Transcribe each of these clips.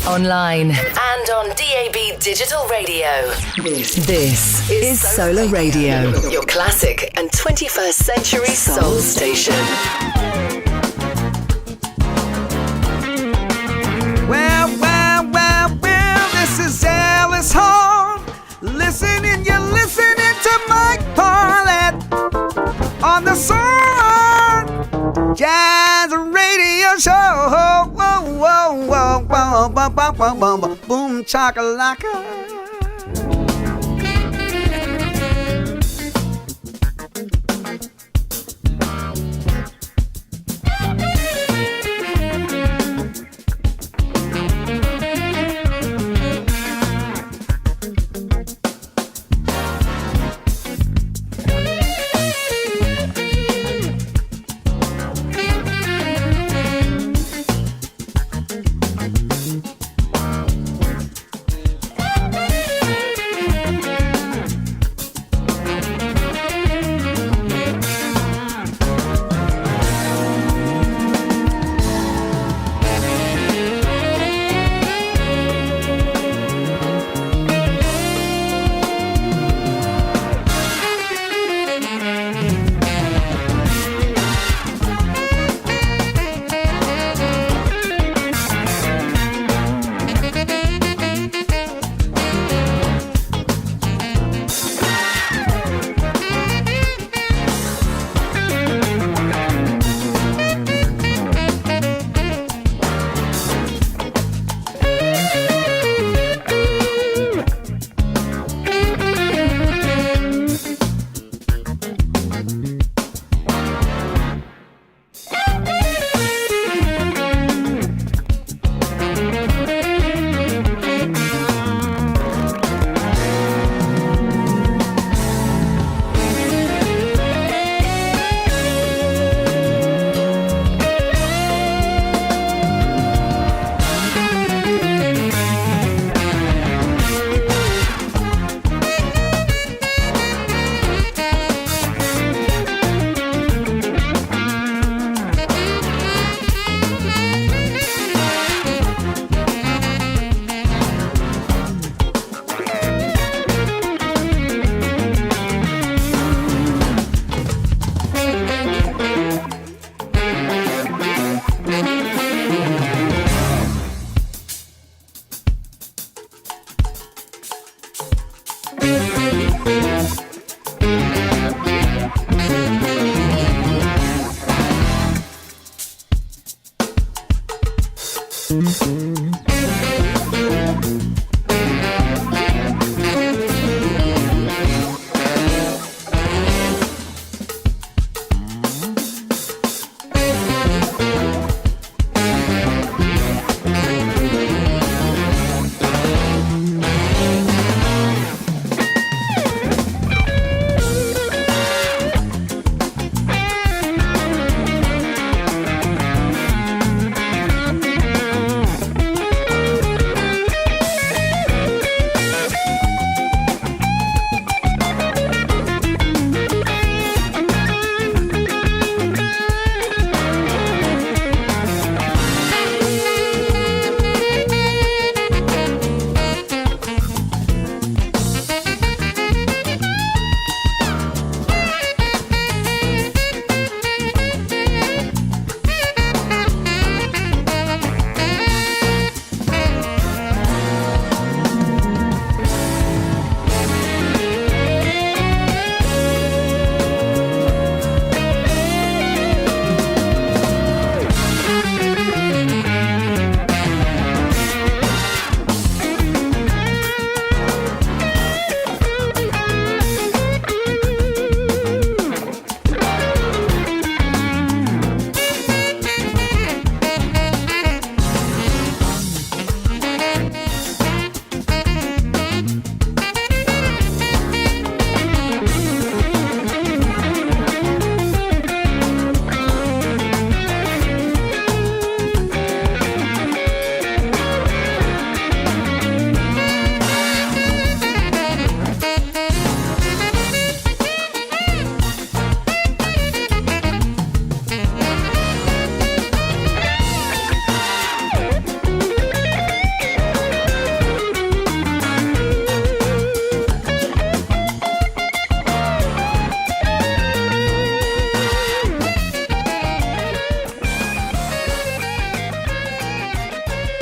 online, and on DAB Digital Radio. This is Solar Radio, your classic and 21st century soul station. Well, this is Alice Hall. You're listening to Mike Parlett on the Soul Jazz Radio Show. Whoa, whoa, whoa, whoa, whoa, whoa, whoa, whoa, boom, chakalaka.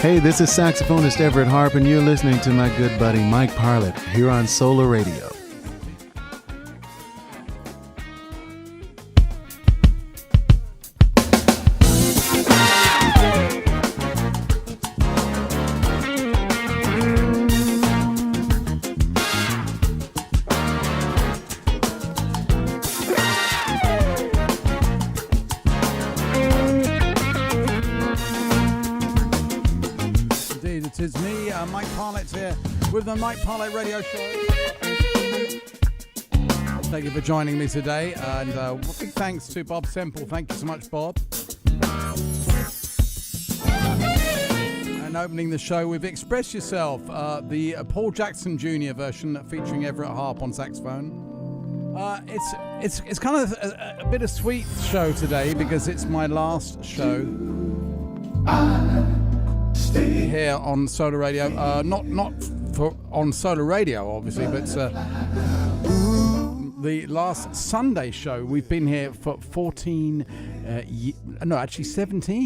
Hey, this is saxophonist Everett Harp, and you're listening to my good buddy Mike Parlett here on Solar Radio. With the Mike Parlett Radio Show. Thank you for joining me today, and big thanks to Bob Semple. Thank you so much, Bob. And opening the show with Express Yourself, the Paul Jackson Jr. version featuring Everett Harp on saxophone. It's kind of a bittersweet show today because it's my last show here on Solar Radio. Not on Solar Radio, obviously, but the last Sunday show. We've been here for 17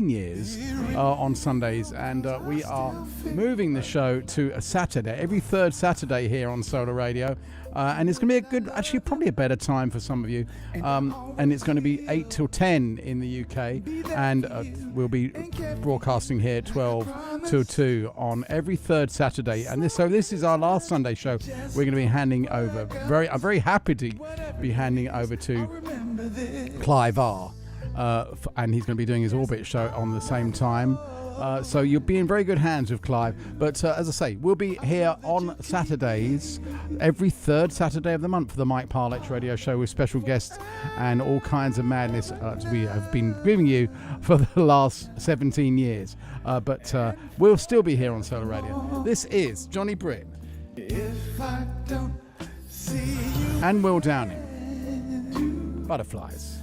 years on Sundays, and we are moving the show to a Saturday, every third Saturday here on Solar Radio. And it's going to be a good, actually probably a better time for some of you. And it's going to be 8 till 10 in the UK. And we'll be broadcasting here 12 till 2 on every third Saturday. And this is our last Sunday show. We're going to be handing over, I'm very happy to be handing over to Clive R. And he's going to be doing his Orbit show on the same time. So you'll be in very good hands with Clive. But as I say, we'll be here on Saturdays, every third Saturday of the month for the Mike Parlett Radio Show with special guests and all kinds of madness we have been giving you for the last 17 years. But we'll still be here on Solar Radio. This is Johnny Britt and Will Downing. Butterflies.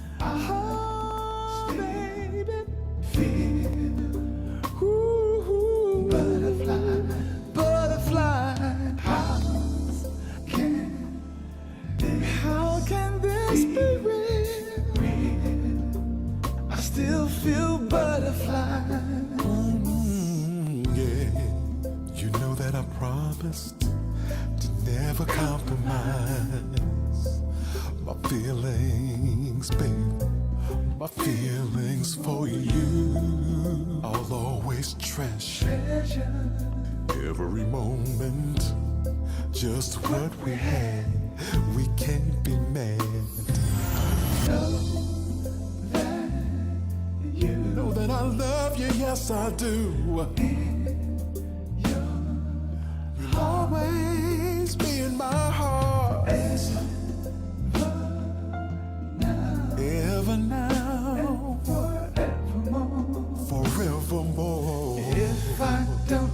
Butterfly, how can this be real? I still feel butterfly. Yeah, you know that I promised to never compromise my feelings, babe. My feelings for you, I'll always treasure every moment. Just what we had, we can't be mad. Know that I love you, yes I do. You'll always be in my heart. Ever now, forevermore. If I don't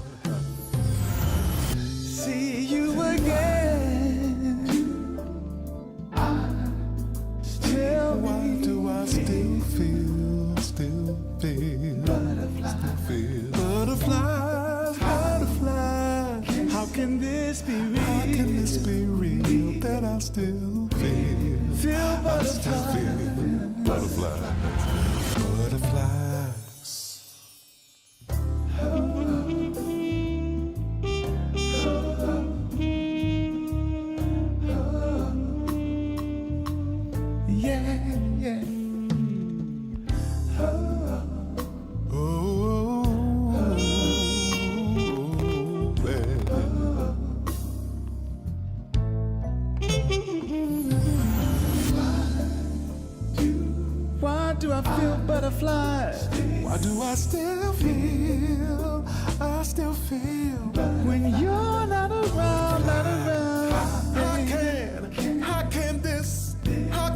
see you again, why do I still feel butterflies, butterflies? How can this be real? How can this be real that I still feel butterflies? Why do I feel butterflies? Why do I still feel When you're not around, How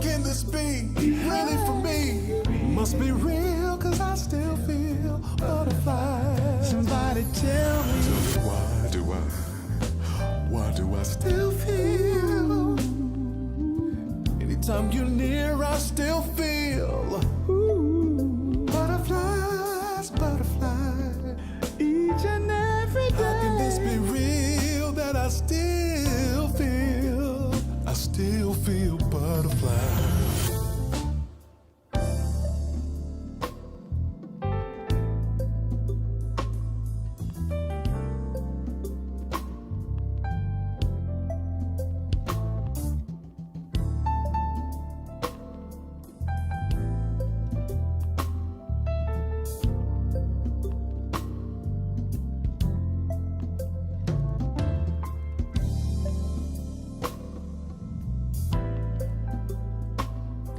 can this be really for me? Must be real, cause I still feel butterflies. Somebody tell me, why do I still feel? Anytime you're near, I still feel butterflies, butterflies. Each and every day. How can this be real that I still feel butterflies?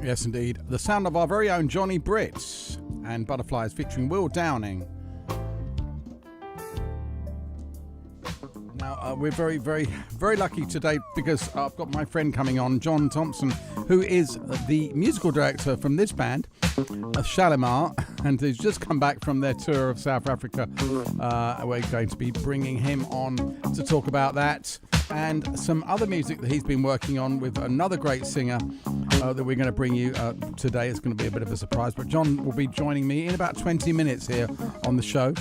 Yes, indeed. The sound of our very own Johnny Britt and Butterflies featuring Will Downing. Now, we're very, very, very lucky today because I've got my friend coming on, John Thompson, who is the musical director from this band, Shalimar, and he's just come back from their tour of South Africa. We're going to be bringing him on to talk about that and some other music that he's been working on with another great singer that we're going to bring you today. It's going to be a bit of a surprise, but John will be joining me in about 20 minutes here on the show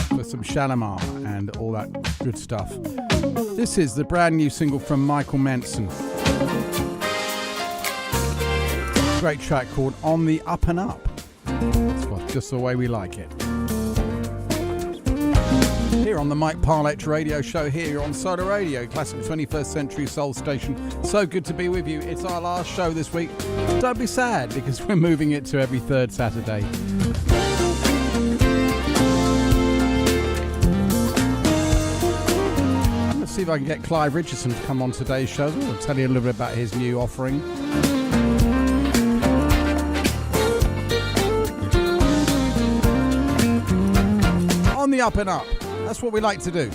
for some Shalimar and all that good stuff. This is the brand new single from Michael Manson. Great track called On the Up and Up. It's just the way we like it. Here on the Mike Parlett radio show here on Solar Radio, classic 21st century soul station. So good to be with you. It's our last show this week. Don't be sad because we're moving it to every third Saturday. Let's see if I can get Clive Richardson to come on today's show. I'll tell you a little bit about his new offering. On the up and up. That's what we like to do.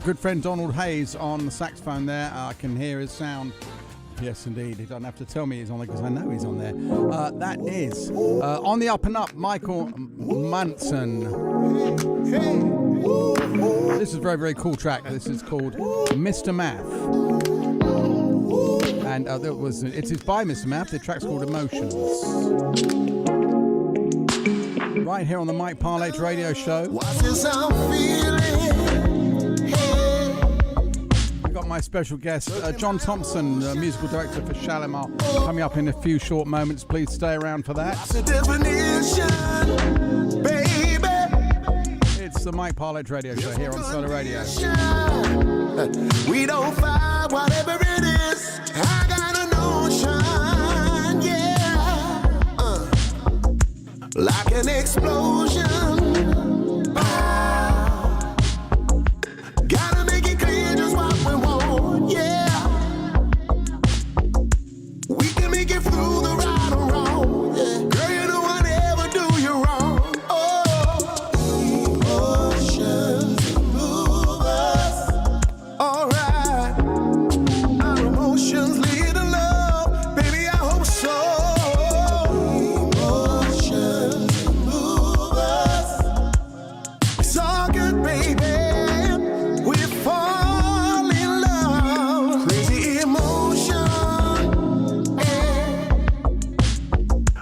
Good friend Donald Hayes on the saxophone there. I can hear his sound. Yes, indeed. He doesn't have to tell me he's on there because I know he's on there. That is On the Up and Up, Michael Manson. This is a very, very cool track. This is called Mr. Math. And it is by Mr. Math. The track's called Emotions. Right here on the Mike Parlett Radio Show. What's this I'm feeling? Hey. We've got my special guest, John Thompson, musical director for Shalimar, coming up in a few short moments. Please stay around for that. What's the definition, baby? It's the Mike Parlett Radio Show here on Solar Radio. We don't fight, whatever it is. I got a notion, yeah. Like an explosion. Gotta make it clear just what we want, yeah. We can make it through the right or wrong. Yeah. Girl, you don't want to ever do you wrong. Oh, emotions move us. All right, our emotions lead to love. Baby, I hope so. Emotions move us. It's all good, baby. We fall in love. Crazy emotion, yeah.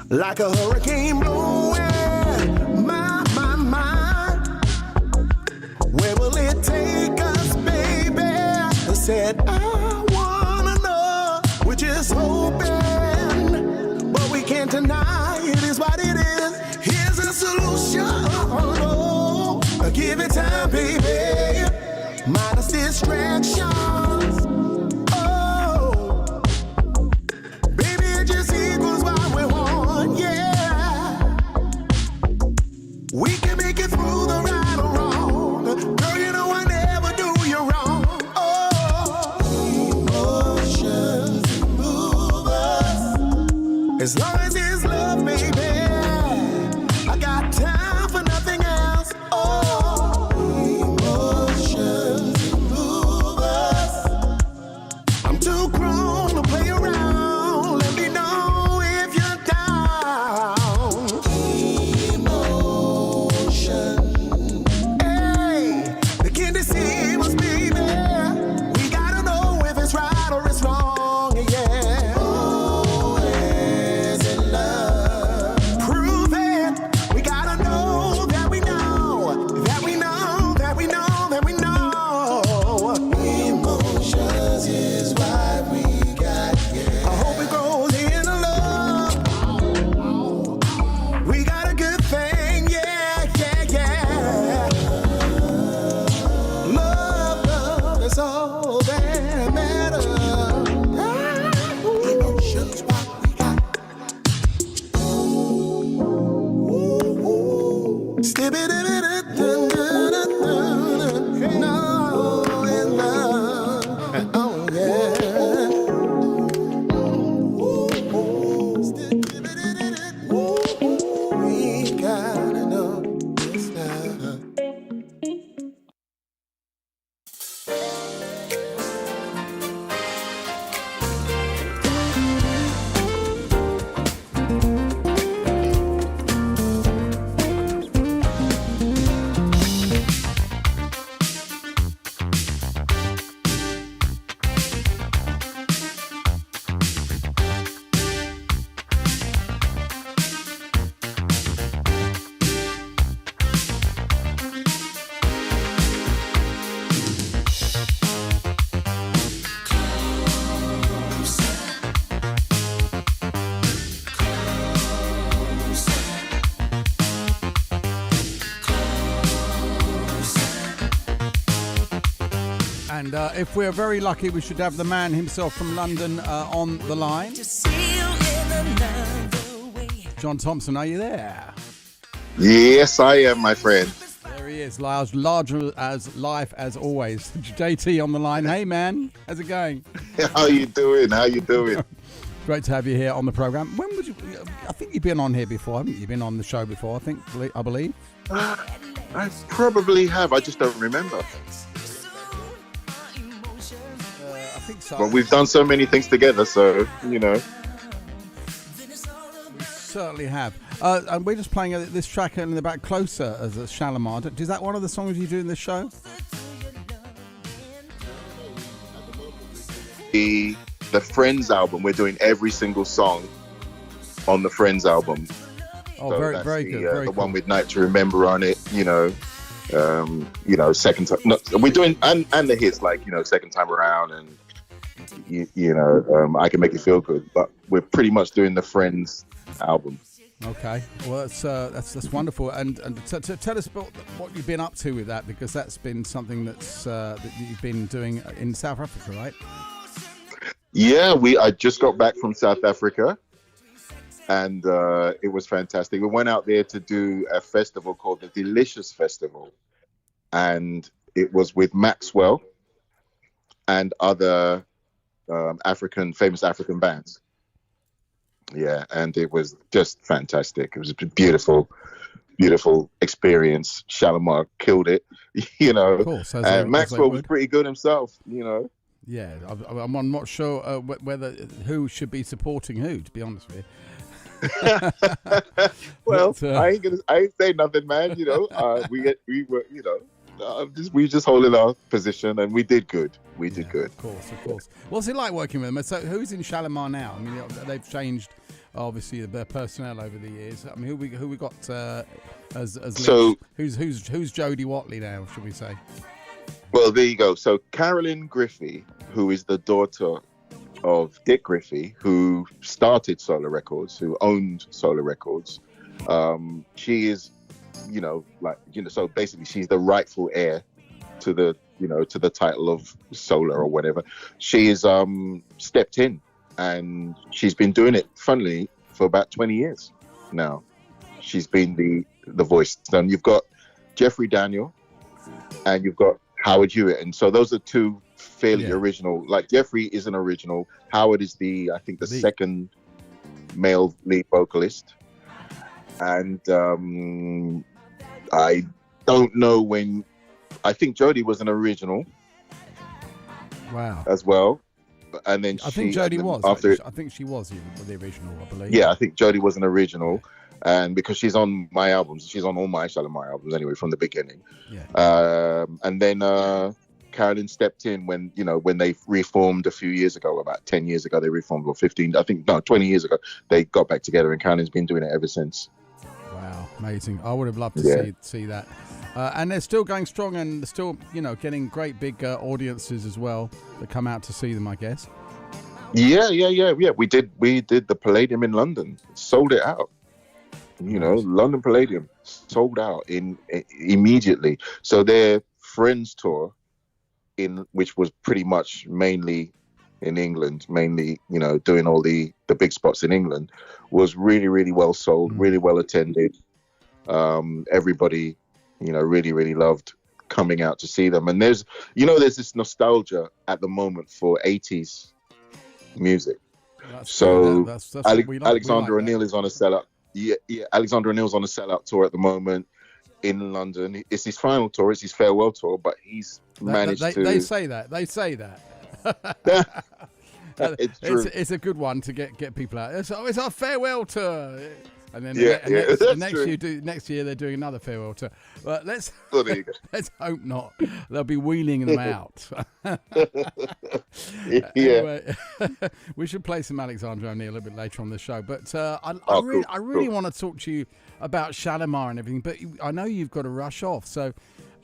Like a hurricane blowing my where will it take us, baby? I said, I wanna know. We're just hoping, but we can't deny it is what it is. Here's a solution. Oh, give it time, baby. Minus distractions. Oh, baby, it just equals what we want, yeah. We can make it through the right or wrong. Girl, you know I never do you wrong. Oh, emotions move us. As long as it's love, baby, I got time for nothing else. Oh, emotions move us. I'm too grown to play around. Let me know if you're down. Emotion. Hey, the candy see must be there. We gotta know if it's right or it's wrong, yeah. Always in love. Prove it. We gotta know that we know, that we know, that we know, that we know. Emotions is what we got, yeah. I hope it grows into love. We got a good thing, yeah, yeah, yeah. Love, love, that's all that matters. Emotions, what we got. No, in love. Oh, yeah. We gotta know this now. And if we're very lucky, we should have the man himself from London on the line. John Thompson, are you there? Yes, I am, my friend. There he is, larger as life as always. JT on the line. Hey, man, how's it going? How you doing? How you doing? Great to have you here on the program. When would you? I think you've been on here before, haven't you? You've been on the show before, I believe. I probably have. I just don't remember. I think so. But we've done so many things together, so you know. We certainly have. And we're just playing this track in the back, Closer, as a Shalimar. Is that one of the songs you do in this show? The the Friends album. We're doing every single song on the Friends album. Oh, So very, that's very the, good. Very the cool. one with Night to Remember on it. Second time. No, we're doing and the hits like Second Time Around and I Can Make You Feel Good. But we're pretty much doing the Friends album. Okay, well that's wonderful, and tell us about what you've been up to with that, because that's been something that you've been doing in South Africa, right? Yeah, I just got back from South Africa, and it was fantastic. We went out there to do a festival called the Delicious Festival, and it was with Maxwell and other famous African bands. Yeah, and it was just fantastic. It was a beautiful, beautiful experience. Shalimar killed it, Cool. So and Maxwell was pretty good himself, Yeah, I'm not sure whether who should be supporting who, to be honest with you. Well, But, I ain't say nothing, man. We were just holding our position, and we did good. We did good. Of course. What's it like working with them? So who's in Shalimar now? I mean, they've changed obviously their personnel over the years. I mean, who we got as So who's Jodie Watley now? Should we say? Well, there you go. So Carolyn Griffey, who is the daughter of Dick Griffey, who started Solar Records, who owned Solar Records, she is, so basically she's the rightful heir to the title of Solar or whatever. She is stepped in, and she's been doing it, funnily, for about 20 years now. She's been the voice. And you've got Jeffrey Daniel, and you've got Howard Hewitt, and so those are two fairly original. Like Jeffrey is an original. Howard is the second male lead vocalist, and I don't know when. I think Jodie was an original. Wow. As well, and then I think Jodie was. I think she was the original, I believe. Yeah, I think Jodie was an original. And because she's on my albums, she's on all my Shalimar albums anyway from the beginning. Yeah. And then Carolyn stepped in when they reformed a few years ago, about 10 years ago they reformed, or 20 years ago they got back together, and Carolyn's been doing it ever since. Wow, amazing! I would have loved to see that. And they're still going strong, and they're still getting great big audiences as well that come out to see them, I guess. Yeah. We did the Palladium in London, sold it out. London Palladium sold out immediately. So their Friends tour, which was pretty much mainly in England, doing all the big spots in England, was really, really well sold, really well attended. Everybody, really, really loved coming out to see them. And there's this nostalgia at the moment for 80s music. That's Alexander O'Neill is on a sellout. Yeah, Alexander O'Neill's on a sellout tour at the moment in London. It's his final tour, it's his farewell tour, but he's managed to... They say that. It's true. It's a good one to get people out. It's our farewell tour. And then next year they're doing another farewell tour. But let's hope not. They'll be wheeling them out. Anyway, we should play some Alexander O'Neill a little bit later on the show. But I really want to talk to you about Shalimar and everything. But I know you've got to rush off. So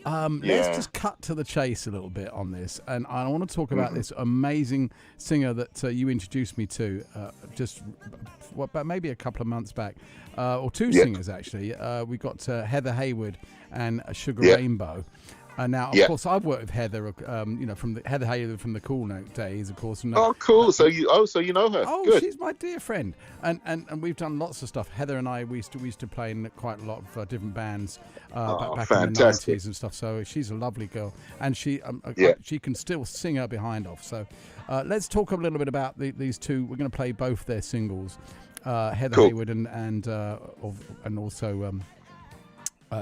let's just cut to the chase a little bit on this. And I want to talk about this amazing singer that you introduced me to but maybe a couple of months back. Or two singers, actually. We got Heather Hayward and Sugar Rainbow. Now, of course, I've worked with Heather, from Heather Hayward from the Cool Note days, of course. Cool. So you know her. Oh, good. She's my dear friend, and we've done lots of stuff. Heather and I, we used to play in quite a lot of different bands back in the 90s and stuff. So she's a lovely girl, and she can still sing her behind off. So let's talk a little bit about these two. We're going to play both their singles, Heather Hayward and also.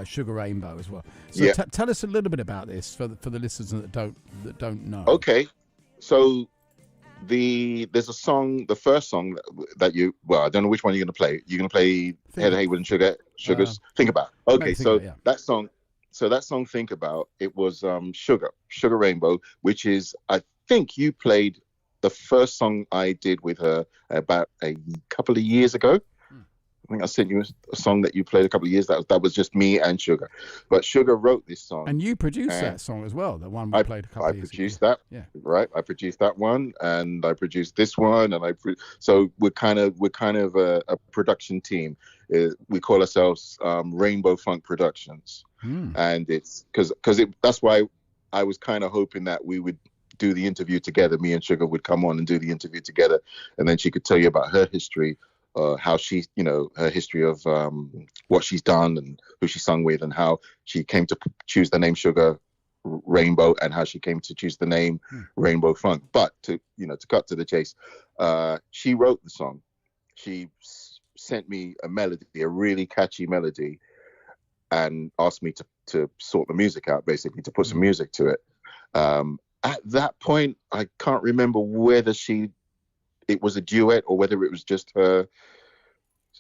Sugar Rainbow as well. So tell us a little bit about this for the listeners that don't know. Okay, so there's a song, the first song that I don't know which one you're going to play. You're going to play Heather Hayward and Sugar's Think About. Okay, that song Think About, it was Sugar Rainbow, which is, I think you played the first song I did with her about a couple of years ago. I think I sent you a song that you played a couple of years. That was just me and Sugar. But Sugar wrote this song. And you produced that song as well, the one we played a couple of years ago. I produced that, right? I produced that one, and I produced this one, and so we're kind of a production team. We call ourselves Rainbow Funk Productions, and it's because that's why I was kind of hoping that we would do the interview together. Me and Sugar would come on and do the interview together, and then she could tell you about her history. How she, her history of what she's done and who she sung with, and how she came to choose the name Sugar Rainbow, and how she came to choose the name Rainbow Funk. But to cut to the chase, she wrote the song. She sent me a melody, a really catchy melody, and asked me to sort the music out, basically to put some music to it. At that point, I can't remember whether it was a duet or whether it was just her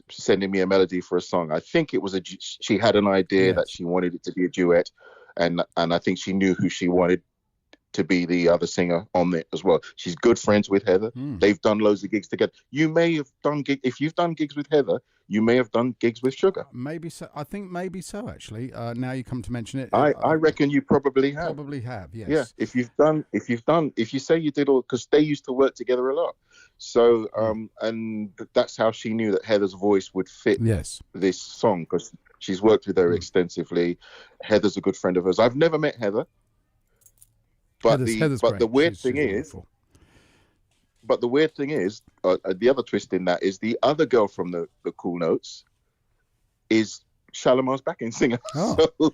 sending me a melody for a song. I think it was she had an idea that she wanted it to be a duet, and I think she knew who she wanted to be the other singer on it as well. She's good friends with Heather. They've done loads of gigs together. You may have done if you've done gigs with Heather, you may have done gigs with Sugar. Maybe so. I think maybe so, actually. Now you come to mention it. I reckon you probably have. Probably have, yes. Yeah, if you say you did all, because they used to work together a lot. So, and that's how she knew that Heather's voice would fit this song, because she's worked with her extensively. Heather's a good friend of hers. I've never met Heather. But the weird thing is, the other twist in that is the other girl from the Cool Notes is Shalimar's backing singer. Oh, so,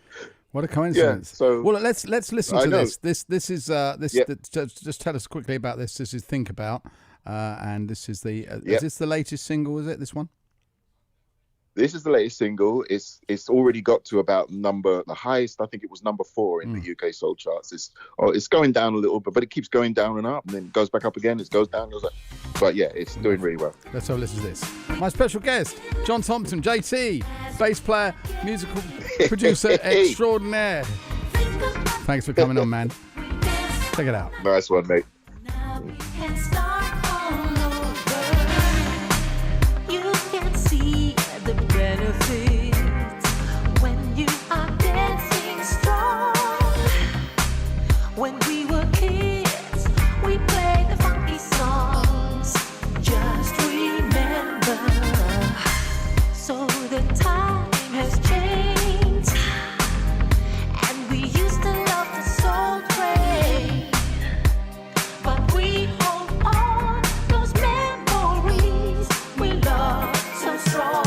what a coincidence! Yeah, so well, let's listen to this. This is just tell us quickly about this. This is Think About, and this is is this the latest single? Is it this one? This is the latest single. It's already got to about the highest. I think it was number 4 in the UK soul charts. It's going down a little bit, but it keeps going down and up, and then it goes back up again. It goes down, goes up. But yeah, it's doing really well. Let's have a listen to this. My special guest, John Thompson, JT, bass player, musical producer extraordinaire. Thanks for coming on, man. Check it out. Nice one, mate. Benefits when you are dancing strong. When we were kids, we played the funky songs. Just remember, so the time has changed, and we used to love the soul train, but we hold on those memories we love so strong.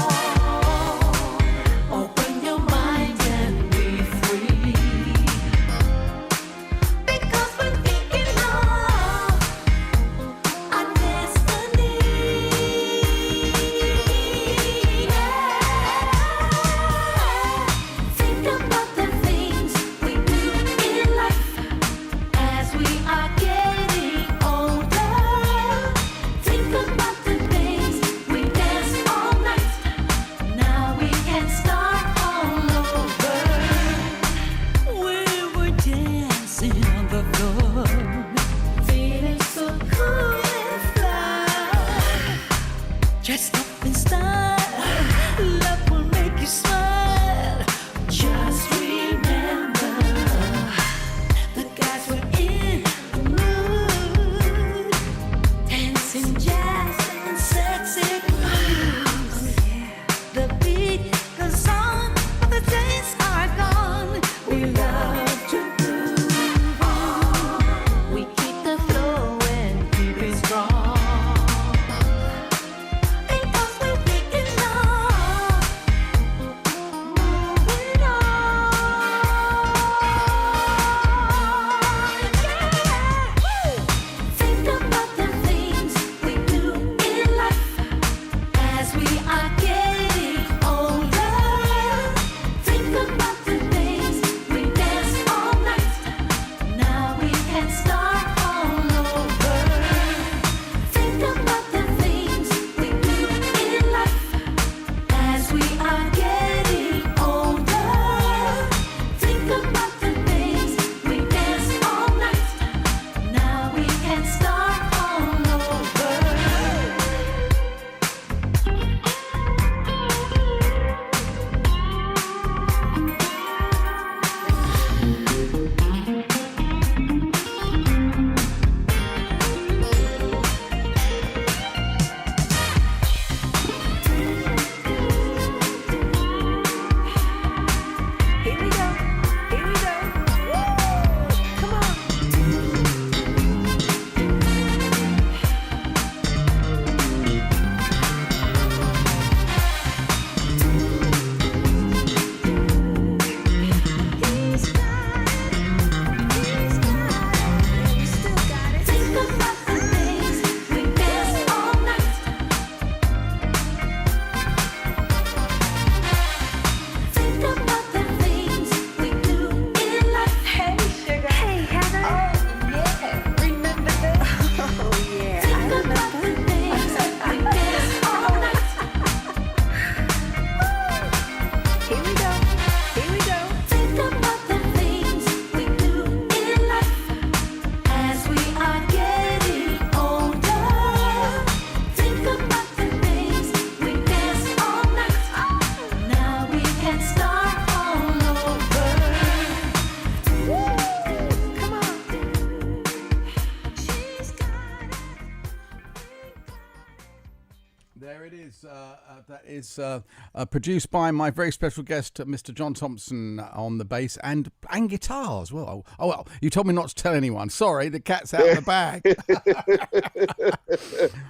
produced by my very special guest, Mr. John Thompson, on the bass and guitar as well. Oh, well, you told me not to tell anyone. Sorry, the cat's out of the bag.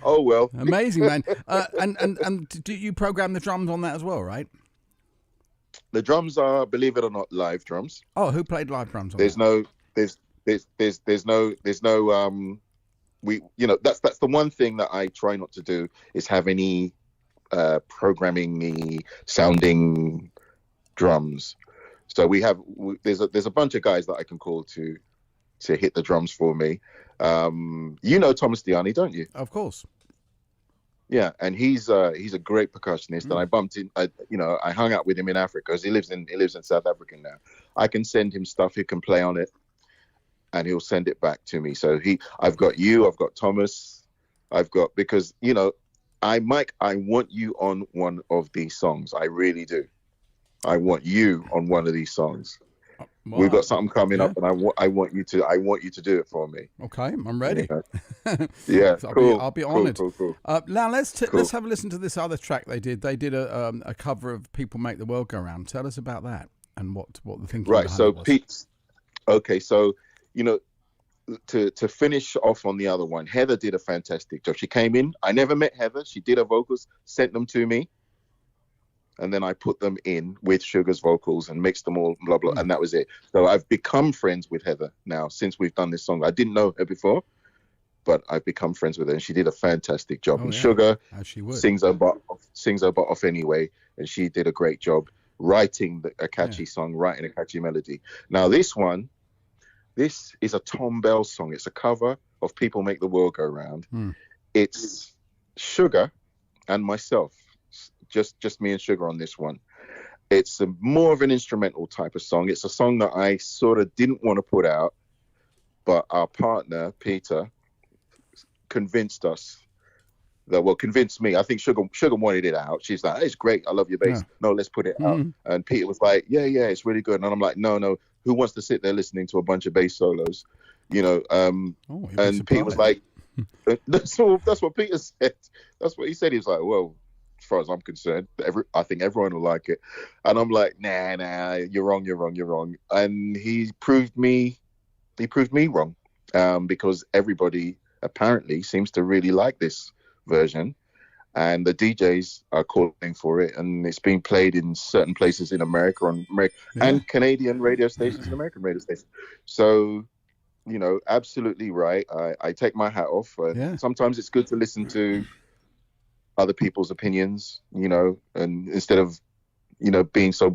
Oh, well. Amazing, man. And do you program the drums on that as well, right? The drums are, believe it or not, live drums. Oh, who played live drums on There's that? That's the one thing that I try not to do is have any programming sounding drums. So there's a bunch of guys that I can call to hit the drums for me. You know Thomas Diani, don't you? Of course. Yeah, and he's a great percussionist, and I bumped in. I hung out with him in Africa because he lives in South Africa now. I can send him stuff; he can play on it, and he'll send it back to me. So I've got Thomas, because Mike, I want you on one of these songs. I really do. I want you on one of these songs. Well, we've got something coming up, and I want you to do it for me. Okay, I'm ready. Yeah, So cool. I'll be honoured. Cool. Now let's have a listen to this other track they did. They did a cover of "People Make the World Go Round." Tell us about that and what the thinking Right. behind So it was. Pete. Okay. So to finish off on the other one, Heather did a fantastic job. She came in. I never met Heather. She did her vocals, sent them to me, and then I put them in with Sugar's vocals and mixed them all, blah, blah, and that was it. So I've become friends with Heather now since we've done this song. I didn't know her before, but I've become friends with her, and she did a fantastic job. And Sugar as she would. sings her butt off anyway, and she did a great job writing a catchy song, writing a catchy melody. Now this is a Tom Bell song. It's a cover of People Make the World Go Round. It's Sugar and myself. Just me and Sugar on this one. It's more of an instrumental type of song. It's a song that I sort of didn't want to put out, but our partner Peter convinced me. I think Sugar wanted it out. She's like, "It's great. I love your bass. No, let's put it out." And Peter was like, "Yeah, it's really good." And I'm like, "No. Who wants to sit there listening to a bunch of bass solos?" And Peter was like, "That's what Peter said. That's what he said." He was like, "Well, as far as I'm concerned, I think everyone will like it." And I'm like, nah, you're wrong. And he proved me wrong, because everybody apparently seems to really like this version, and the DJs are calling for it, and it's being played in certain places in America and Canadian radio stations and American radio stations. So, absolutely right. I take my hat off. Sometimes it's good to listen to other people's opinions, and instead of, being so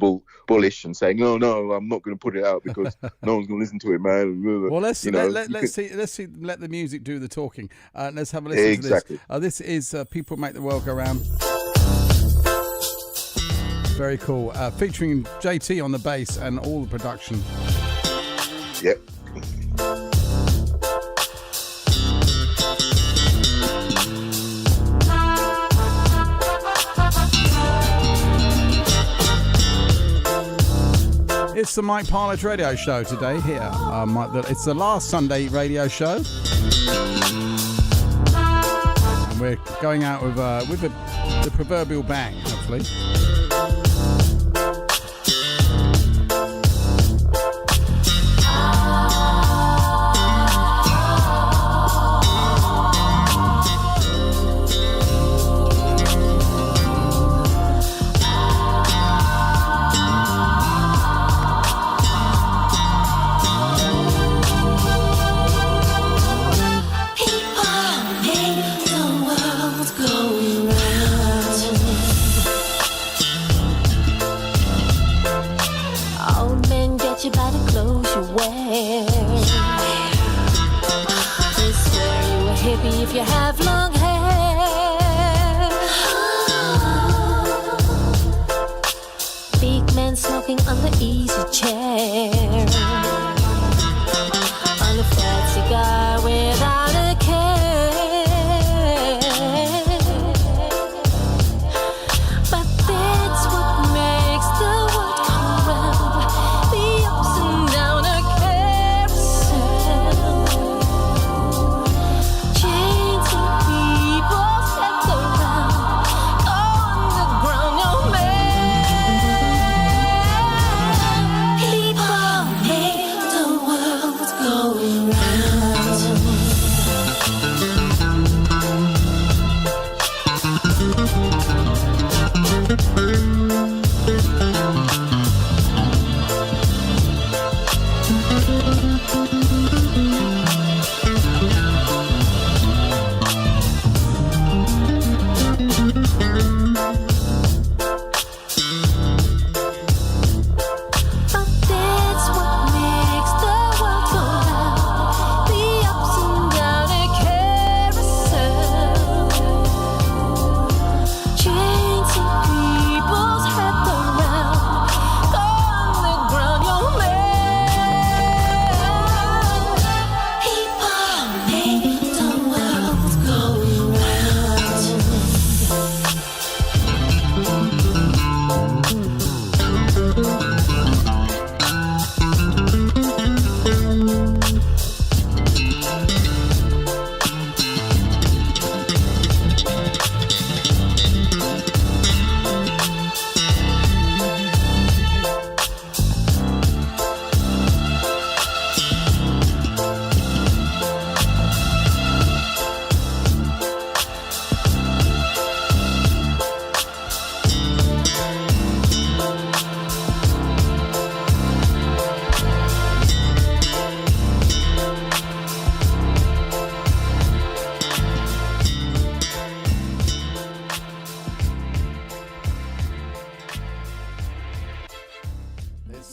bullish and saying, no, I'm not going to put it out because no one's going to listen to it, man. Well, let's see. Let the music do the talking. Let's have a listen to this. This is "People Make the World Go Round." Very cool. Featuring JT on the bass and all the production. Yep. It's the Mike Parlett radio show today here. It's the last Sunday radio show. And we're going out with the proverbial bang, hopefully. If you have long hair, big man smoking on the easy chair, on a fat cigar without a care. But that's what makes the world go round, the ups and downs of carousel. Changing people set around, go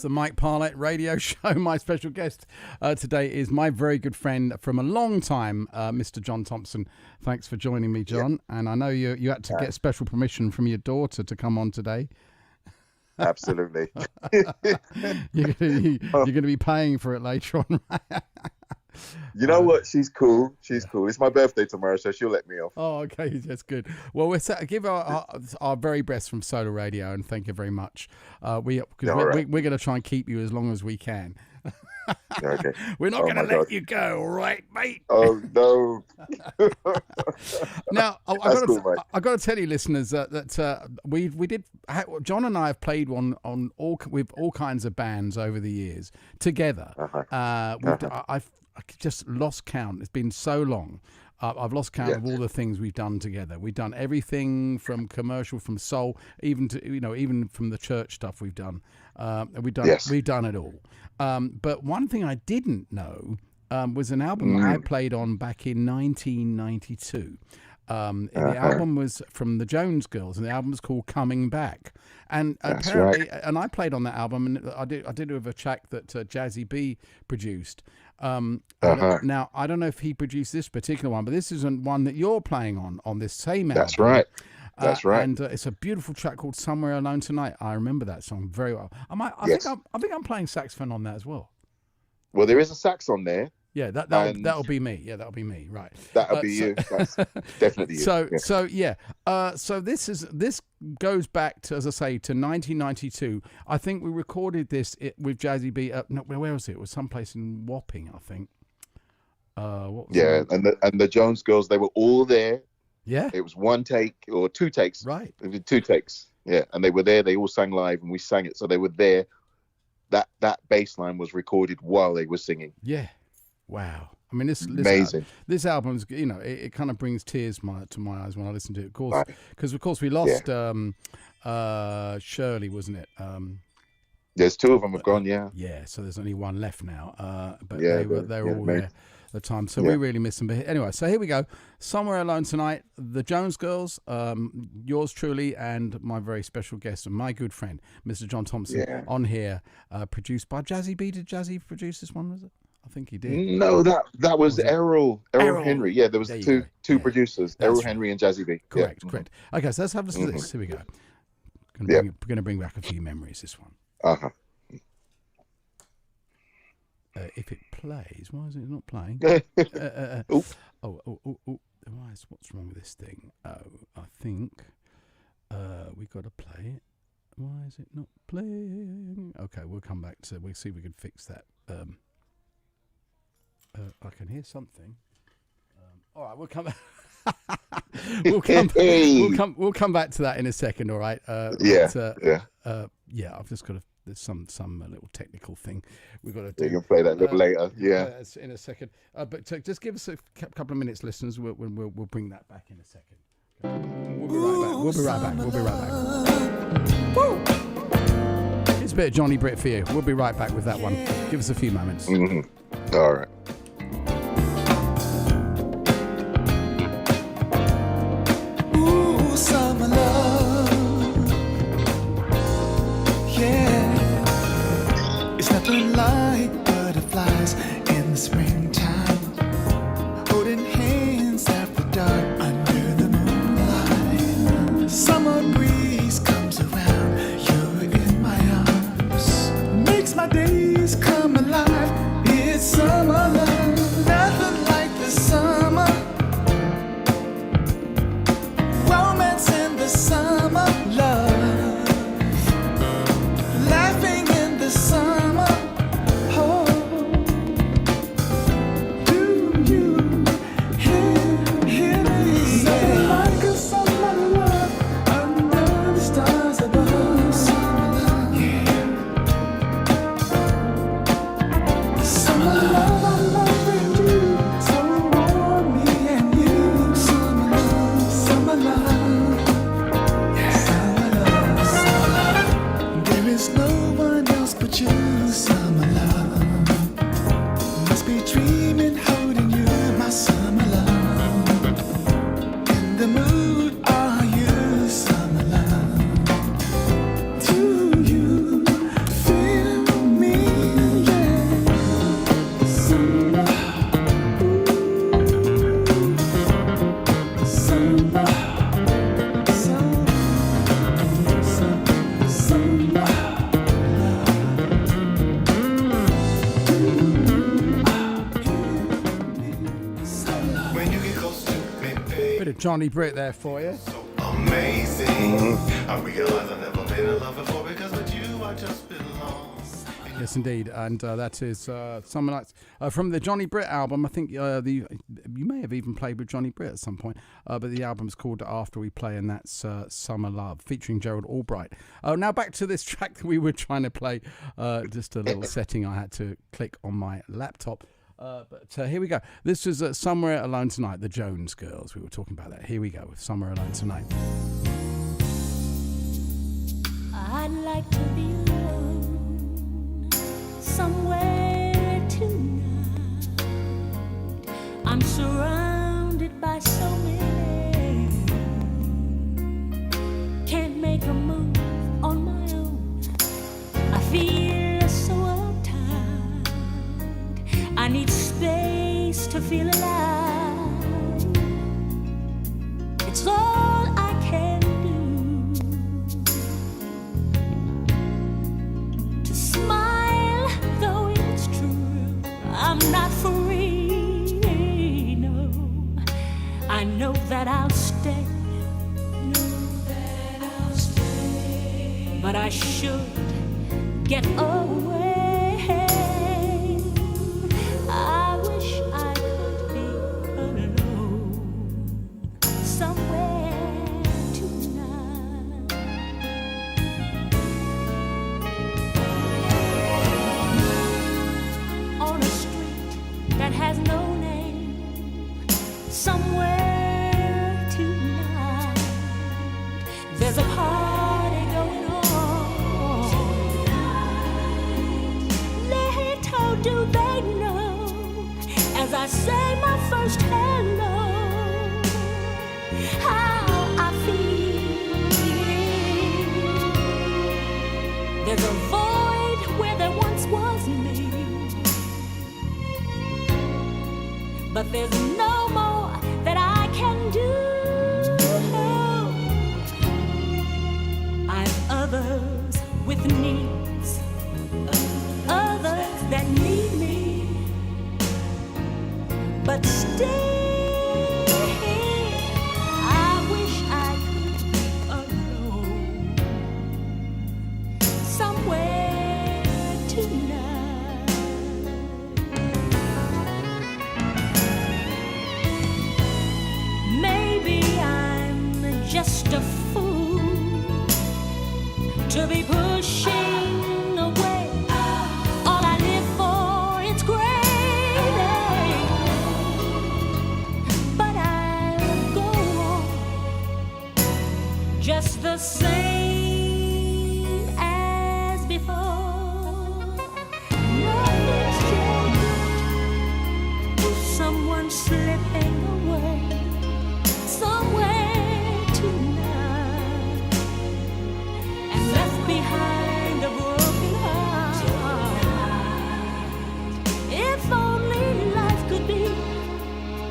The Mike Parlett radio show. My special guest today is my very good friend from a long time, Mr. John Thompson. Thanks for joining me, John. Yeah. And I know you had to get special permission from your daughter to come on today. Absolutely. You're going to be paying for it later on, right? You know what? She's cool. She's cool. It's my birthday tomorrow, so she'll let me off. Oh, okay. That's good. Well, we'll give our very best from Solar Radio, and thank you very much. We're going to try and keep you as long as we can. Okay. We're not going to let you go, right, mate? Oh, no. Now, I got to tell you, listeners, that we did. John and I have played with all kinds of bands over the years together. I've just lost count. It's been so long. I've lost count of all the things we've done together. We've done everything from commercial, from soul, even to even from the church stuff we've done. We've done it all. But one thing I didn't know was an album I played on back in 1992. The album was from the Jones Girls, and the album was called "Coming Back." And apparently, and I played on that album, and I did it with a track that Jazzy B produced. Now I don't know if he produced this particular one, but this isn't one that you're playing on this same album. That's right. That's right. And it's a beautiful track called "Somewhere Alone Tonight." I remember that song very well. I think I'm playing saxophone on that as well. Well, there is a sax on there. Yeah, that'll be me. Yeah, that'll be me. Right. That'll be you. That's definitely you. So this goes back to, as I say, to 1992. I think we recorded this with Jazzy B. Where was it? It was someplace in Wapping, I think. And the Jones Girls, they were all there. Yeah. It was one take or two takes. Right. It was 2 takes. Yeah, and they were there. They all sang live, and we sang it. So they were there. That bass line was recorded while they were singing. Yeah. Wow. I mean, this amazing. This album's, it kind of brings tears to my eyes when I listen to it. Of course, because of course we lost Shirley, wasn't it? There's 2 of them have gone. Yeah. Yeah. So there's only one left now. But they were all there at the time. So we really miss them. But anyway, so here we go. "Somewhere Alone Tonight." The Jones Girls, yours truly, and my very special guest and my good friend, Mr. John Thompson, on here, produced by Jazzy B. Did Jazzy produce this one? Was it? I think he did. No, that was Errol Henry. Yeah, there was two producers, Errol Henry and Jazzy B. Correct. Okay, so let's have a listen to this. Here we go. We're going to bring back a few memories, this one. If it plays, why is it not playing? What's wrong with this thing? I think we got to play it. Why is it not playing? Okay, we'll come back to. We'll see if we can fix that. I can hear something. All right, we'll come. We'll come back to that in a second. All right. I've just got to. There's some little technical thing we've got to do. You can play that a little later. Yeah. In a second. But just give us a couple of minutes, listeners. We'll bring that back in a second. We'll be right back. Woo! Here's a bit of Johnny Britt for you. We'll be right back with that one. Give us a few moments. Mm-hmm. All right. Ooh, summer love. Yeah. It's nothing like butterflies in the springtime. Holding hands after dark under the moonlight. Summer breeze comes around. You're in my arms. Makes my days come alive. It's summer love. Nothing like the summer. Romance in the summer love. Laughing in the summer. Oh, do you hear me? Nothing like a summer love under the stars above. Summer love, yeah. Summer love, I'm loving you. So warm, me and you. Summer love, summer love. Summer love, summer love. There is no one else but you, summer love. Must be dreaming, holding you, my summer love. In the mood are you, summer love? Do you feel me? Yeah. Summer, ooh, summer, summer. When you get close to me, Bit babe, of Johnny Britt there for you. so amazing. I realize I've never been in love before because with you I just belong. Yes, indeed, and that is Summer Nights from the Johnny Britt album. I think you may have even played with Johnny Britt at some point, but the album's called After We Play, and that's Summer Love, featuring Gerald Albright. Now back to this track that we were trying to play, just a little setting I had to click on my laptop. But here we go. This is Somewhere Alone Tonight, the Jones Girls. We were talking about that. Here we go with Somewhere Alone Tonight. I'd like to be alone somewhere tonight. I'm surrounded by so many. Can't make a move on my own. I feel so uptight. I need space to feel alive. It's all I can do to smile, though it's true. I'm not free, no. I know that I'll stay, but I should get away. I wish I could be alone somewhere tonight. On a street that has no name, somewhere tonight. There's a party going on. Little do they know, as I say my first hello, how I feel. There's a void where there once was me, but there's no more that I can do. I've others with needs, others that need me, but still I wish I could be alone somewhere tonight. Maybe I'm just a fool to be pushing away all I live for. It's great, but I'll go on just the same as before. on slipping away somewhere tonight and left behind a broken heart. If only life could be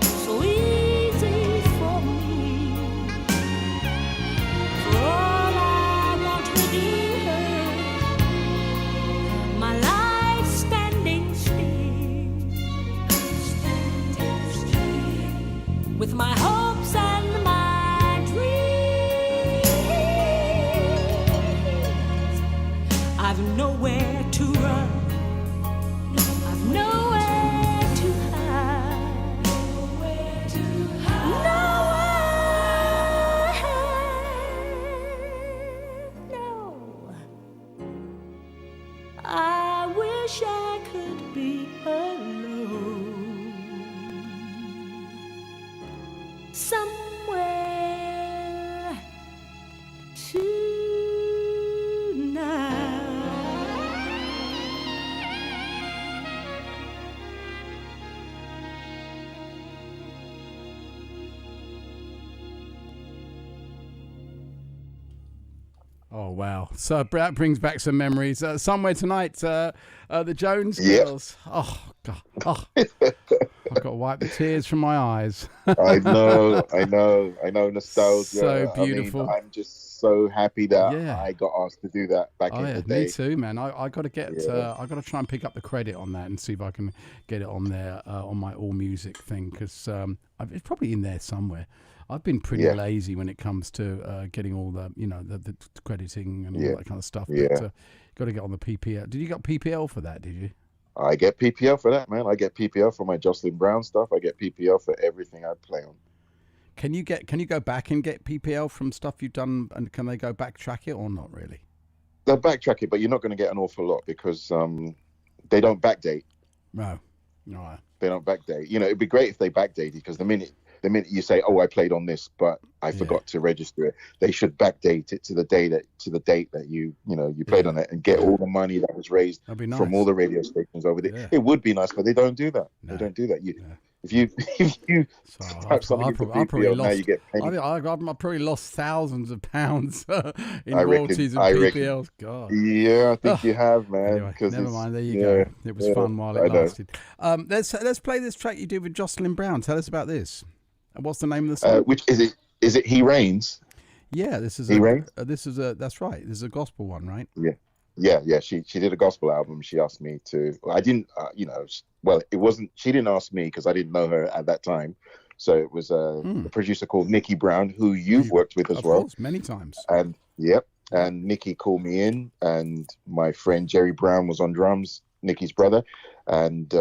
so easy for me. For all I want to do, my life standing still, with my hopes and my dreams. I've nowhere to run, I've nowhere to hide, nowhere to hide. No, I wish I could be alone somewhere tonight. Oh wow! So that brings back some memories. Somewhere tonight, the Jones Yeah. Girls. Oh God! Oh, I've got to wipe the tears from my eyes. I know, nostalgia. So beautiful. I mean, I'm just so happy that Yeah. I got asked to do that back Oh in yeah, the day. me too, man. I got to get. Yeah. I got to try and pick up the credit on that and see if I can get it on there on my All Music thing because it's probably in there somewhere. I've been pretty Yeah. lazy when it comes to getting all the the crediting and all Yeah. that kind of stuff. Yeah. But got to get on the PPL. Did you got PPL for that? Did you? I get PPL for that, man. I get PPL for my Jocelyn Brown stuff. I get PPL for everything I play on. Can you go back and get PPL from stuff you've done, and can they go backtrack it or not really? They'll backtrack it, but you're not going to get an awful lot because they don't backdate. No, no. They don't backdate. You know, it'd be great if they backdated because the minute you say, "Oh, I played on this, but I forgot to register it," they should backdate it to the date that you played on it and get all the money that was raised That'd be nice. from all the radio stations over there. Yeah. It would be nice, but they don't do that. No. They don't do that. Yeah. If you So type something into PPL, now you get pennies. I probably lost thousands of pounds in I reckon- royalties and I reckon. PPLs. God. Yeah, I think you have, man. Anyway, 'cause never it's- mind. There you yeah, go. It was yeah, fun while I it know. lasted. Let's play this track you did with Jocelyn Brown. Tell us about this. And what's the name of the song? Which is it? Is it He Reigns? Yeah, this is He Reigns? That's right. This is a gospel one, right? Yeah. She did a gospel album. She asked me to. I didn't. Well, it wasn't. She didn't ask me because I didn't know her at that time. So it was a producer called Nikki Brown, who you've worked with as Of well. course, many times. And Nikki called me in, and my friend Jerry Brown was on drums, Nikki's brother, and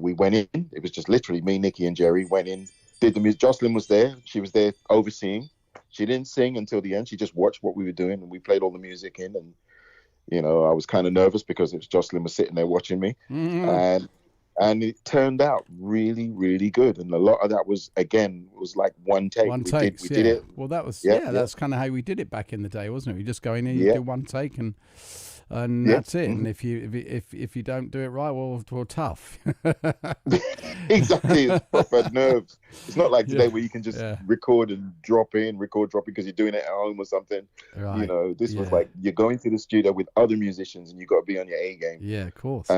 we went in. It was just literally me, Nikki, and Jerry went in, did the music. Jocelyn was there. She was there overseeing. She didn't sing until the end. She just watched what we were doing, and we played all the music in. And I was kind of nervous because Jocelyn was sitting there watching me, and it turned out really, really good. And a lot of that was like one take. One We take. did it. Well, that was Yeah. that's kind of how we did it back in the day, wasn't it? You just go in and you Yeah. do one take and Yeah. that's it. And if you don't do it right, well tough. Exactly, it's proper nerves. It's not like today Yeah. where you can just Yeah. record, drop it because you're doing it at home or something. Right. This was Yeah. like you're going to the studio with other musicians and you got to be on your A game. Yeah, of course.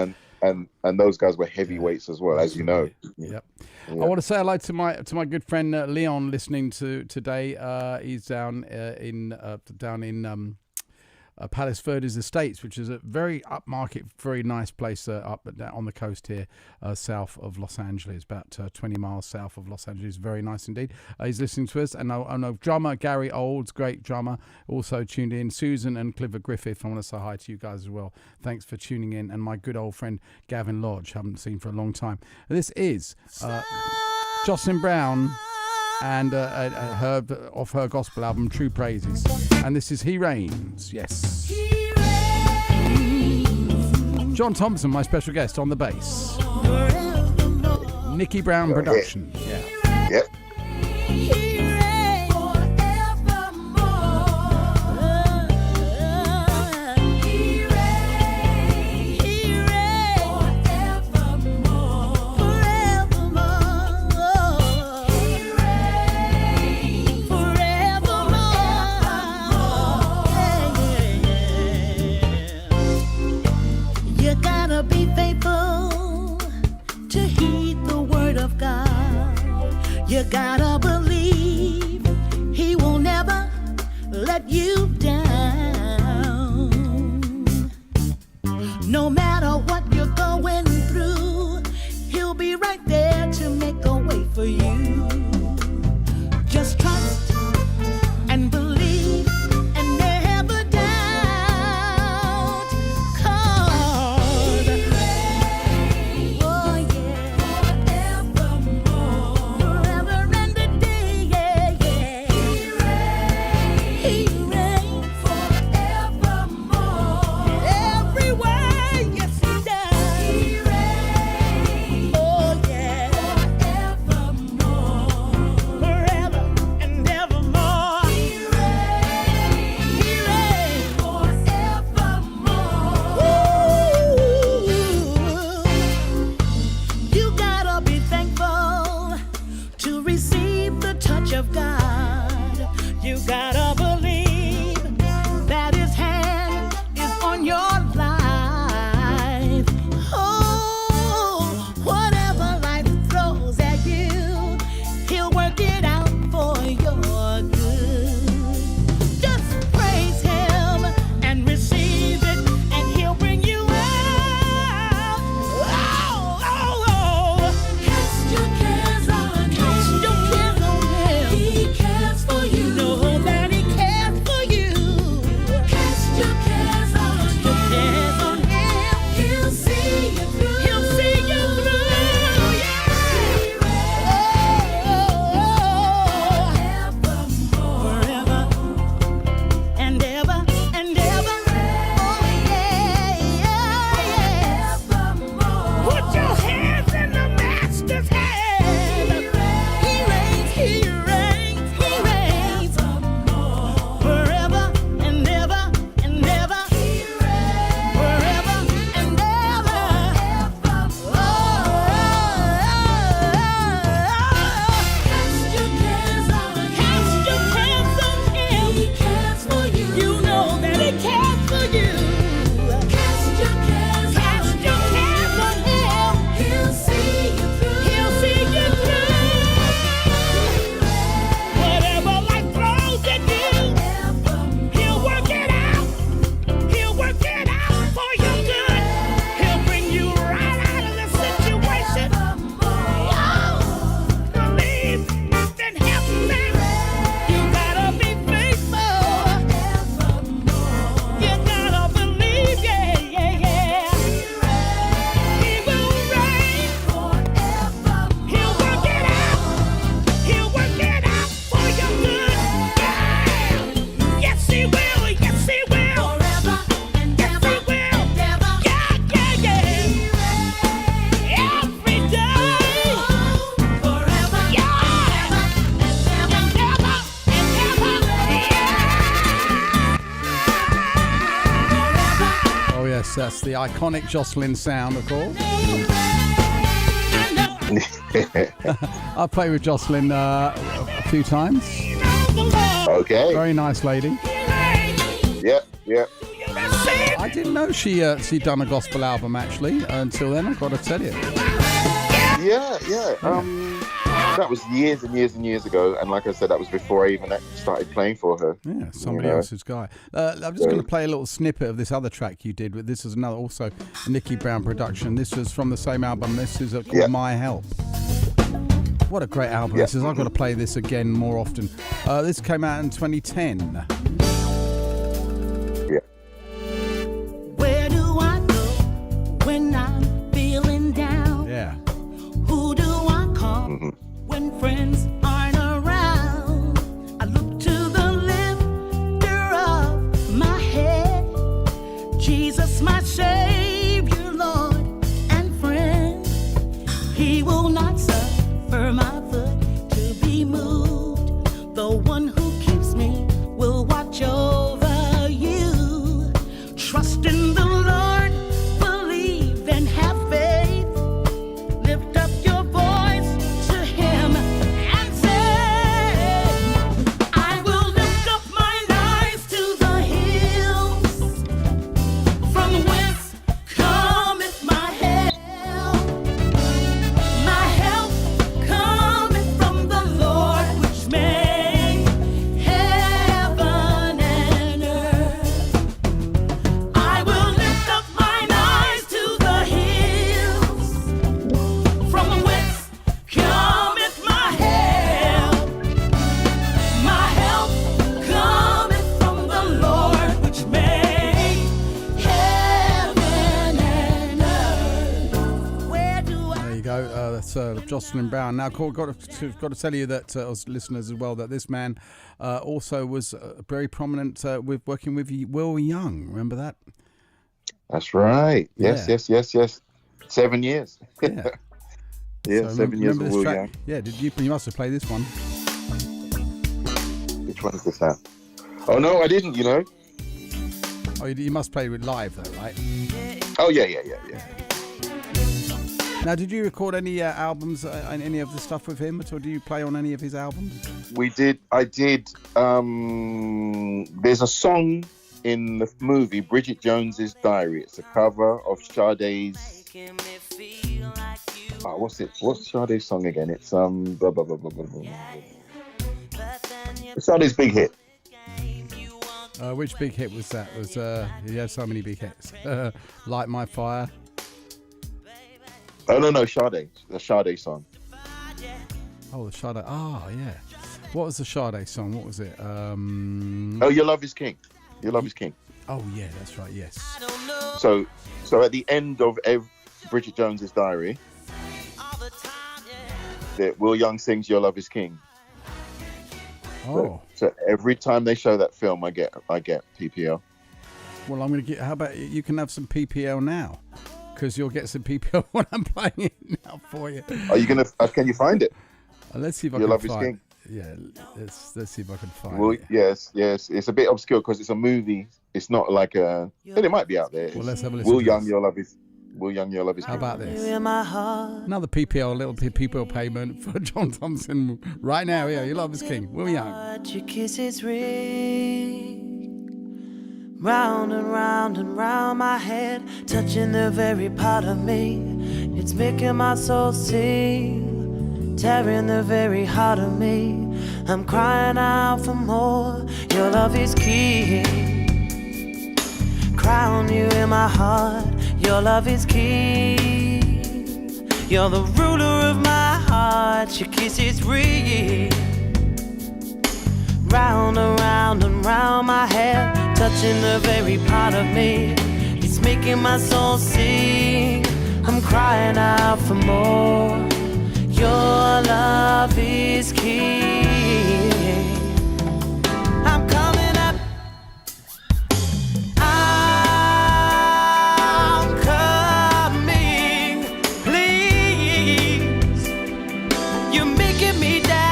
And those guys were heavyweights as well, as you know. Yep. Yeah. I want to say hello to my good friend Leon listening to today. He's down in Palos Verdes Estates, which is a very upmarket, very nice place up on the coast here, south of Los Angeles, about 20 miles south of Los Angeles. Very nice indeed. He's listening to us, and I know drummer Gary Olds, great drummer, also tuned in. Susan and Clifford Griffith, I want to say hi to you guys as well. Thanks for tuning in, and my good old friend Gavin Lodge, haven't seen for a long time. This is Jocelyn Brown and her off her gospel album True Praises, and this is He Reigns. Yes, John Thompson, my special guest on the bass. Nikki Brown production. Yeah. Yep. You gotta believe he will never let you down. No matter what you're going through, he'll be right there to make a way for you. Just trust and believe and never doubt. 'Cause oh yeah, forever and a day, yeah, yeah. He reigns forevermore. Everywhere, yes he does. Oh yeah, forevermore. Forever and evermore. He reigns forevermore. You gotta be thankful to receive the touch of God. You gotta believe that his hand is on your life. Oh, whatever life throws at you, he'll work it out for your good. Just praise him and receive it, and he'll bring you out. Oh, oh, oh. Cast your cares on him. Cast your cares on him. He cares for you. Know that he cares for you. Cast your cares on him. Your cares on him. He'll see you through. He'll see you through. Yeah. Forever and ever and ever. Oh yeah, yeah, yeah. Put your hands in the master's hand. He reigns, he reigns, he reigns. Forever and ever and ever. Forever and ever. Cast your cares on him. Cast your cares on him. He cares for you. You know that he cares for you. Cast your cares on him. He'll see you through. He'll see you through. Whatever life throws at you, he'll work it out. He'll work it out for your good. He'll bring you right out of the situation. Believe and help me. You gotta be faithful. You gotta believe, yeah, yeah, yeah. He will reign forever. He'll work it out. He'll work it out for your good. Yeah. Yes, he will. Yes, he will. Forever and ever. Yes, he will. Yeah, yeah, yeah. Every day. Forever. Yeah. And ever. And ever. Yeah. Oh yes, that's the iconic Jocelyn sound, of course. I've played with Jocelyn a few times. Okay. Very nice lady. Yep, yep. I didn't know she'd done a gospel album actually until then. I've got to tell you. Yeah, yeah. That was years and years and years ago, and like I said, that was before I even started playing for her. Yeah, somebody You know. else's guy. I'm just going to play a little snippet of this other track you did. This is another, also Nicky Brown production. This was from the same album. This is called My Help. What a great album this is. I've got to play this again more often. This came out in 2010. Yeah. Where do I go when I'm feeling down? Yeah. Who do I call when friends aren't around? I look to the lifter of my head, Jesus, my Savior, Lord and friend. He will not suffer my foot to be moved. The one who keeps me will watch over you. Trust in the Lord, believe and have faith. Lift up your voice to him and say, I will lift up mine eyes to the hills, from whence cometh my help. My help cometh from the That's Jocelyn Brown. Now, got to tell you that, as listeners as well, that this man also was very prominent with working with Will Young. Remember that? That's right. Yes. 7 years. Yeah. Yeah, So 7 years with Will track? Young. Yeah, you must have played this one. Which one is this at? Oh, no, I didn't, you know. Oh, you must play it live, though, right? Oh, yeah. Now, did you record any albums and any of the stuff with him, or do you play on any of his albums? I did. There's a song in the movie Bridget Jones's Diary. It's a cover of Sade's. Oh, what's Sade's song again? It's blah, blah, blah, blah, blah, blah. It's Sade's big hit. Which big hit was that? He had so many big hits. Light My Fire. Oh no, Sade. The Sade song. Oh, the Sade. Oh, yeah. What was the Sade song? What was it? Oh, Your Love Is King. Your Love Is King. Oh, yeah, that's right. Yes. So at the end of Bridget Jones's Diary, that Will Young sings Your Love Is King. Oh. So every time they show that film, I get PPL. Well, I'm going to get. How about you can have some PPL now? Because you'll get some PPL when I'm playing it now for you. Are you gonna? Can you find it? Let's see if I Your can Love find Is King. it. Yeah, let's see if I can find Well, it. yes. It's a bit obscure because it's a movie. It's not like a. But it might be out there. Well, let's have a listen. Will Young, Your Love Is How King. about this? Another PPL, little PPL payment for John Thompson right now. Yeah, Your Love Is King. Will Young. Your kisses ring round and round and round my head, touching the very part of me. It's making my soul sing, tearing the very heart of me. I'm crying out for more. Your love is king. Crown you in my heart. Your love is king. You're the ruler of my heart. Your kiss is ring. Round and round and round my head, touching the very part of me. It's making my soul sing. I'm crying out for more. Your love is king. I'm coming up. I'm coming, please. You're making me dance.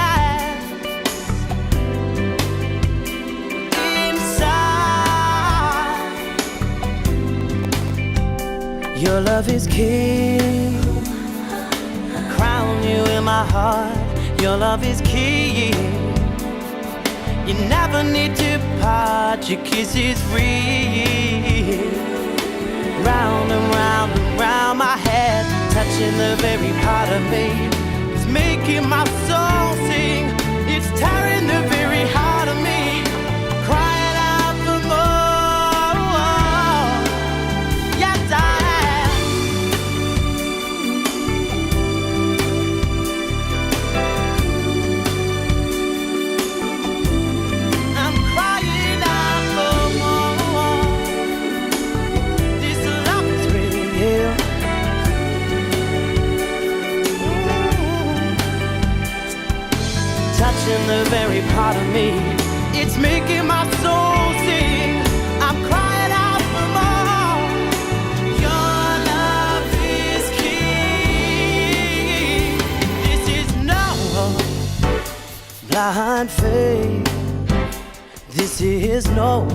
Your love is king. Crown you in my heart. Your love is king. You never need to part. Your kiss is real. Round and round and round my head, touching the very part of me. It's making my soul sing. It's tearing the very heart of me. Crying out for more. Yes, I touching the very part of me. It's making my soul sing. I'm crying out for more. Your love is king. This is no blind faith. This is no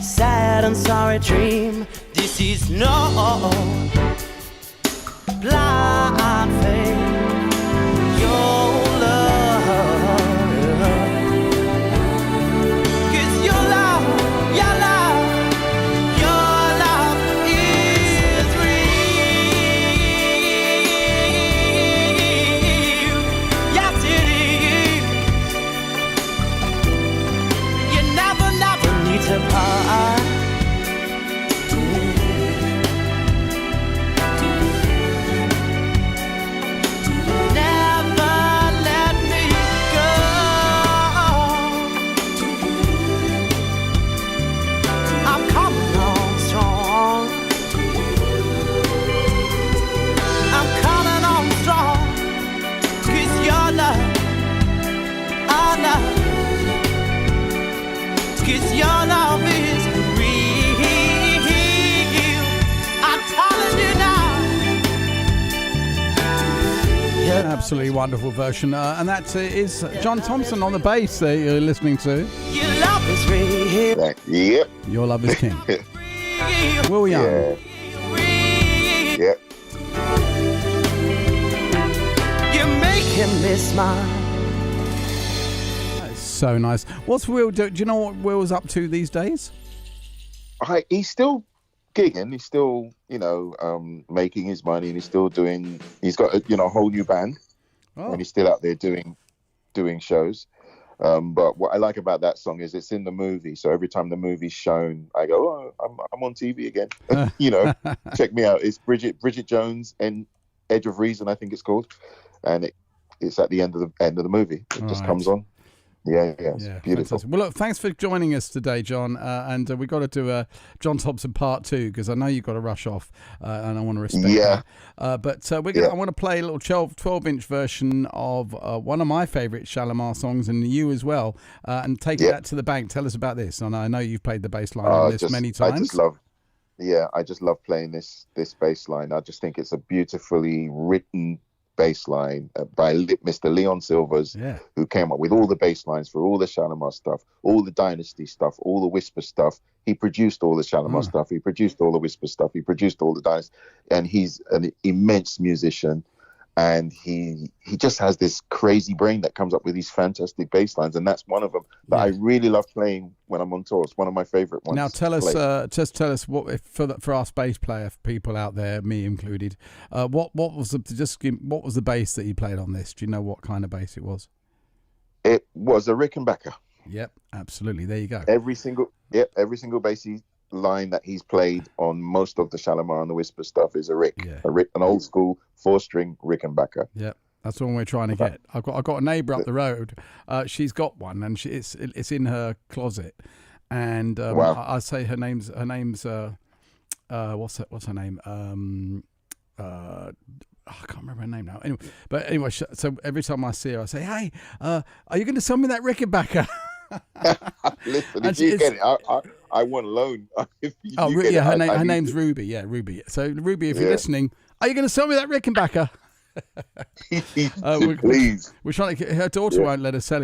sad and sorry dream. This is no blind faith. Your love, 'cause your love is real. Yes, it is. You never need to part. Absolutely wonderful version. And that is John Thompson on the bass that you're listening to. Your love is real. Yep. Your Love is King. Will Young. Yeah. Yep. You make him miss mine. That's so nice. What's Will do? Do you know what Will's up to these days? He's still gigging. He's still, making his money, and he's still doing. He's got a whole new band, and he's still out there doing shows. But what I like about that song is it's in the movie. So every time the movie's shown, I go, I'm on TV again. Check me out. It's Bridget Jones and Edge of Reason, I think it's called, and it's at the end of the movie. It just comes on. Yeah, it's beautiful. Fantastic. Well, look, thanks for joining us today, John. And we've got to do a John Thompson part 2 because I know you've got to rush off, and I want to respect that. But I want to play a little 12-inch version of one of my favourite Shalimar songs, and you as well, and take that to the bank. Tell us about this. And I know you've played the bass line on this many times. I just love playing this bass line. I just think it's a beautifully written bass line by Mr. Leon Silvers, who came up with all the bass lines for all the Shalimar stuff, all the Dynasty stuff, all the Whisper stuff. He produced all the Shalimar stuff. He produced all the Whisper stuff. He produced all the Dynasty. And he's an immense musician. And he just has this crazy brain that comes up with these fantastic bass lines, and that's one of them that I really love playing when I'm on tour. It's one of my favorite ones. Now tell us what for our bass player people out there, me included. What was the bass that he played on this? Do you know what kind of bass it was? It was a Rickenbacker. Yep, absolutely. There you go. Every single bass line that he's played on most of the Shalimar and the Whisper stuff is an old school 4-string Rickenbacker. Yeah, that's the one we're trying to get. I've got a neighbour up the road. She's got one, and it's in her closet. And I say her name's what's her name? I can't remember her name now. Anyway, so every time I see her, I say, "Hey, are you going to sell me that Rickenbacker?" Listen, if you get it, I want a loan. Her name's Ruby. Yeah, Ruby. So Ruby, if you're listening, are you going to sell me that Rickenbacker? Please. We're trying to. Her daughter won't let us sell it.